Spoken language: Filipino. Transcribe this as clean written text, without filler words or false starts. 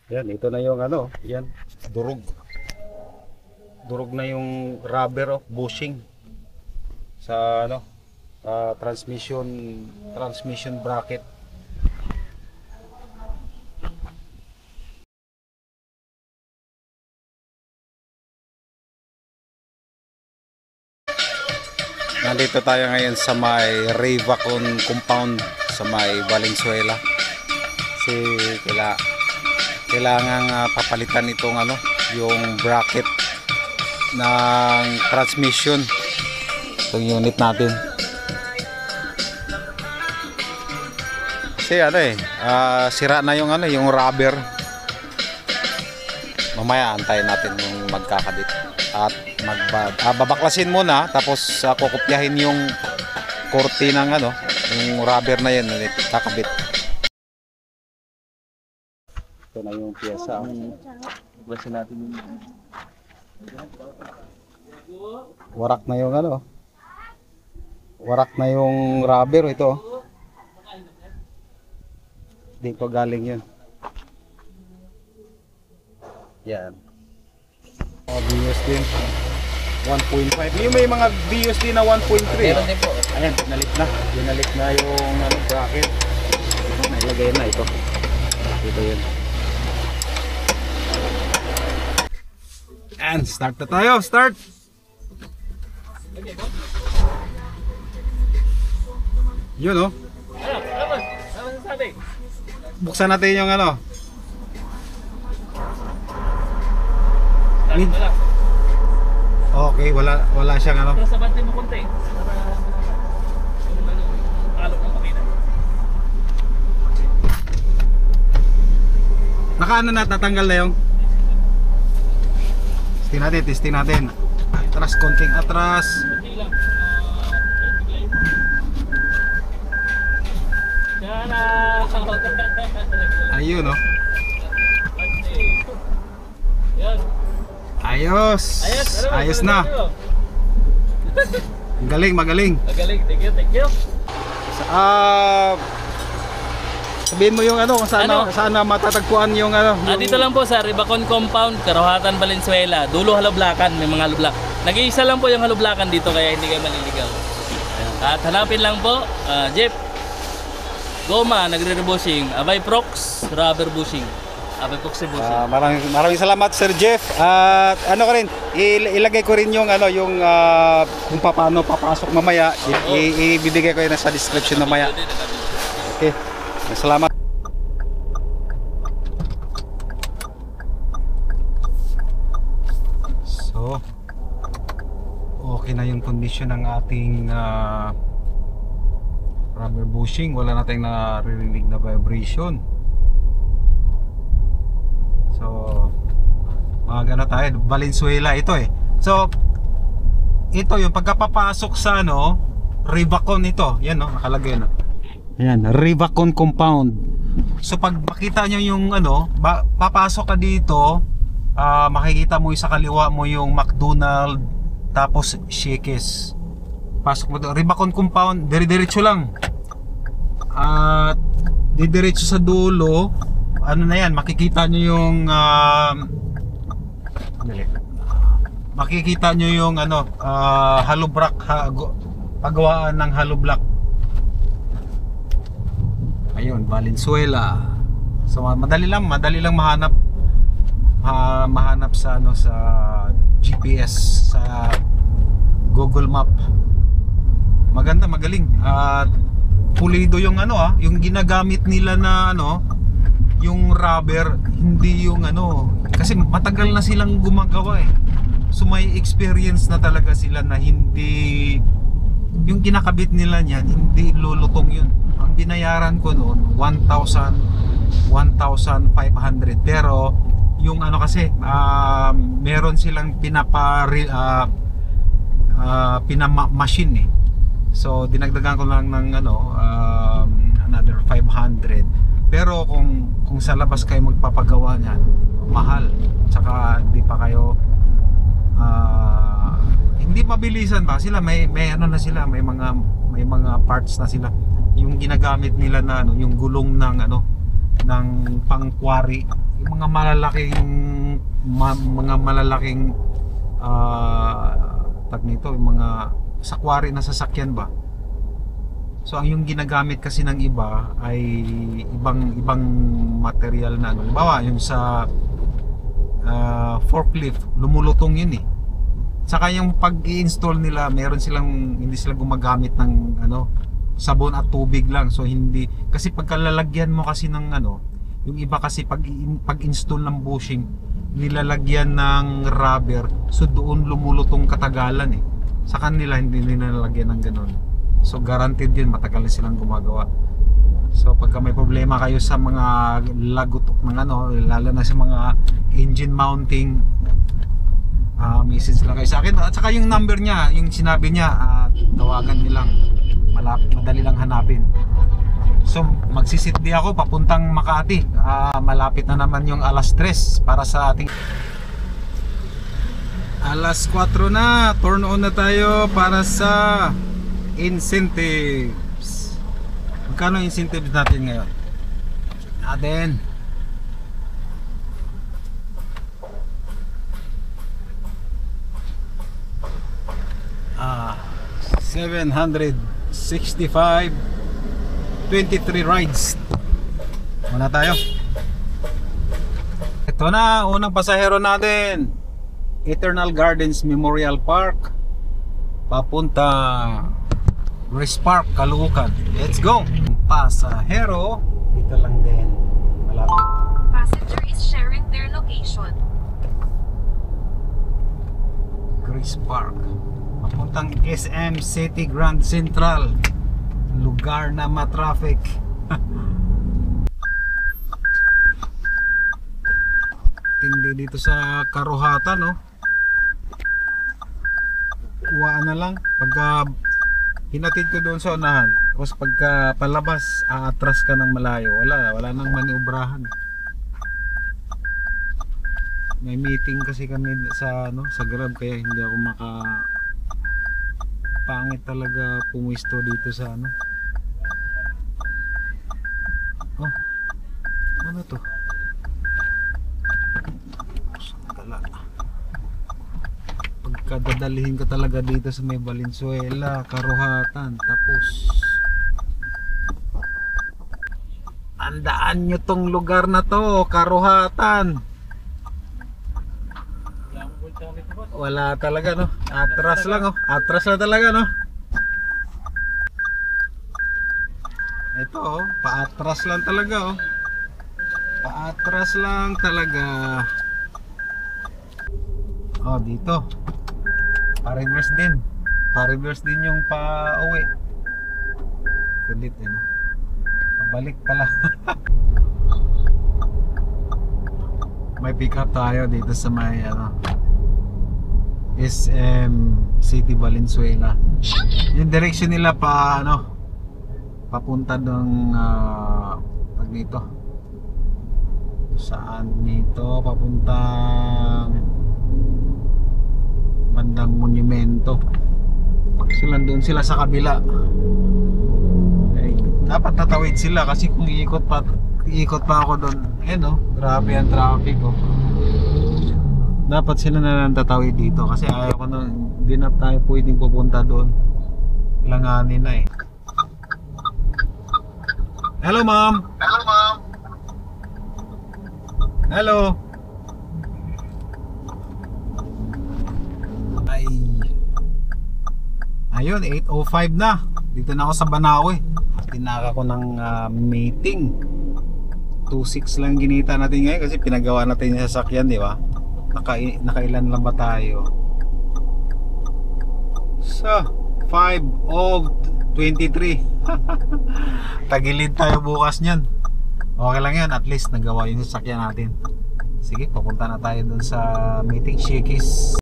Yan, ito na yung ano, yan, durog. Durog na yung rubber bushing sa ano, transmission bracket. Nandito tayo ngayon sa may Rayvacon compound sa may Valenzuela. Kasi kailangan papalitan itong ano, yung bracket ng transmission. Itong unit natin. Kasi ano sira na yung ano, yung rubber. Mamaya antayin natin yung magkakabit at babaklasin muna, tapos kukopyahin yung korte ng ano, yung rubber na yan kakabit. Ito na yung piyesa. Baklasin natin yung warak na yung ano, warak na yung rubber ito. Dito galing yun. Yan. BIOS din 1.5. Yung may mga BIOS din na 1.3. Meron din po. Ayan, binalik na yung ano, bracket. Nailagay na ito. Ito yun. And start na tayo. Start! Yun oh. Ano sasabi? Buksan natin yung ano. Okay, wala siyang ano. Sa bante mo konti. Nakaano na, tatanggal na yung. Testing natin. Atras, konting atras. Ayun oh. Ayos na. Magaling. Magaling, thank you. Sabihin mo yung ano, kung saan na matatagpuan yung ano. Dito lang po sa Rayvacon Compound, Karuhatan, Valenzuela. Dulo haloblakan, may mga haloblak. Nag-iisa lang po yung haloblakan dito, kaya hindi kayo maliligaw. At hanapin lang po, Jeep Goma, nagre-rebushing. Abay Prox, rubber bushing. Abay Prox rebushing. Maraming salamat Sir Jeff. At ano ko rin, ilagay ko rin yung ano, yung kung paano papasok mamaya. Ibibigay ko yun sa description mamaya. Okay. Salamat. So, okay na yung condition ng ating rubber bushing. Wala na tayong naririnig na vibration. So, magana tayo. Valenzuela ito eh. So, ito yung pagkapapasok sa ano, Rayvacon ito. Yan no, nakalagay no. Ayan, Rayvacon compound. So pag makita nyo yung ano, papasok ka dito, makikita mo yung sa kaliwa mo yung McDonald, tapos Shakey's. Pasok mo dito, Rayvacon compound, dire-diretso lang. At diretso sa dulo, ano na yan, makikita nyo yung makikita nyo yung ano, hollow block, pagawaan ng hollow block. Ayun, Valenzuela. So madali lang mahanap sa ano, sa GPS, sa Google Map. Maganda, magaling. At pulido yung ano yung ginagamit nila na ano, yung rubber, hindi yung ano, kasi matagal na silang gumagawa eh. So may experience na talaga sila na hindi yung kinakabit nila niyan, hindi lulutong yun. Ang binayaran ko noon 1,500, pero yung ano kasi meron silang pinamachine eh. So dinagdagan ko lang ng ano another 500. Pero kung sa labas kayo magpapagawa niyan, mahal. Tsaka hindi pa kayo hindi mabilisan ba sila, may ano na sila, may mga parts na sila. Yung ginagamit nila na ano, yung gulong ng ano, ng pang-quarry, yung mga malalaking tag nito, yung mga sakwari na sasakyan ba. So ang yung ginagamit kasi ng iba ay ibang material na ano. Halimbawa yung sa forklift, lumulutong yun eh. Saka yung pag-i-install nila, meron silang, hindi sila gumagamit ng ano, sabon at tubig lang. So hindi, kasi pagkalalagyan mo kasi ng ano, yung iba kasi pag-install ng bushing, nilalagyan ng rubber, so doon lumulutong katagalan eh. Sa kanila hindi nila nalagyan ng ganun. So guaranteed yun, matagal na silang gumagawa. So pagka may problema kayo sa mga lagutok ng ano, lalo na sa mga engine mounting, message lang kayo sa akin. At saka yung number niya, yung sinabi niya, tawagan nilang, madali lang hanapin. So magsisit di ako papuntang Makati. Malapit na naman yung alas 3 para sa ating alas 4 na. Turn on na tayo para sa incentives. Magkano incentives natin ngayon? Natin 765 23 rides. Muna tayo. Ito na, unang pasahero natin. Eternal Gardens Memorial Park, papunta Grace Park, Caloocan. Let's go. Pasahero, dito lang din, malapit. Passenger is sharing their location. Grace Park, papuntang SM City Grand Central, lugar na ma-traffic. Tindi dito sa Karuhatan, no? Uwaan na lang pagka hinatid ko doon sa unahan, tapos pagka palabas aatras ka ng malayo, wala nang maniobrahan. May meeting kasi kami sa sa Grab, kaya hindi ako pangit talaga pumwesto dito sa oh, ano to? Pagkadadalihin ka talaga dito sa may Valenzuela, Karuhatan, tapos andaan nyo tong lugar na to, Karuhatan. Wala talaga, no? Atras lang, oh. Atras lang talaga, no? Ito, oh. Paatras lang talaga, oh. Paatras lang talaga. Oh, dito. Pa-reverse din. Pa-reverse din yung pa-uwi. Kulit, eh, no? Pabalik pala. May pick up tayo dito sa may, SM City Valenzuela. Yung direction nila papunta ng pag dito. Saan nito? Papuntang bandang Monumento. So nandun sila sa kabila. Okay. Dapat tatawid sila kasi kung iikot pa ako doon. Grabe ang traffic, oh. Dapat sila na lang tatawid dito kasi ayaw ko na, hindi na tayo pwedeng pupunta doon. Langanin na eh. Hello, ma'am. Hello, ma'am. Hello. Ayun, 8:05 na. Dito na ako sa Banawe. Tinaka ko ng meeting. 2.6 lang ginita natin ngayon kasi pinagawa natin yung sasakyan, di ba? Nakailan lang ba tayo? So 5:23. Tagilid tayo bukas niyan. Okay lang yan, at least nagawa yung sasakyan natin. Sige, papunta na tayo dun sa meeting. Shakey's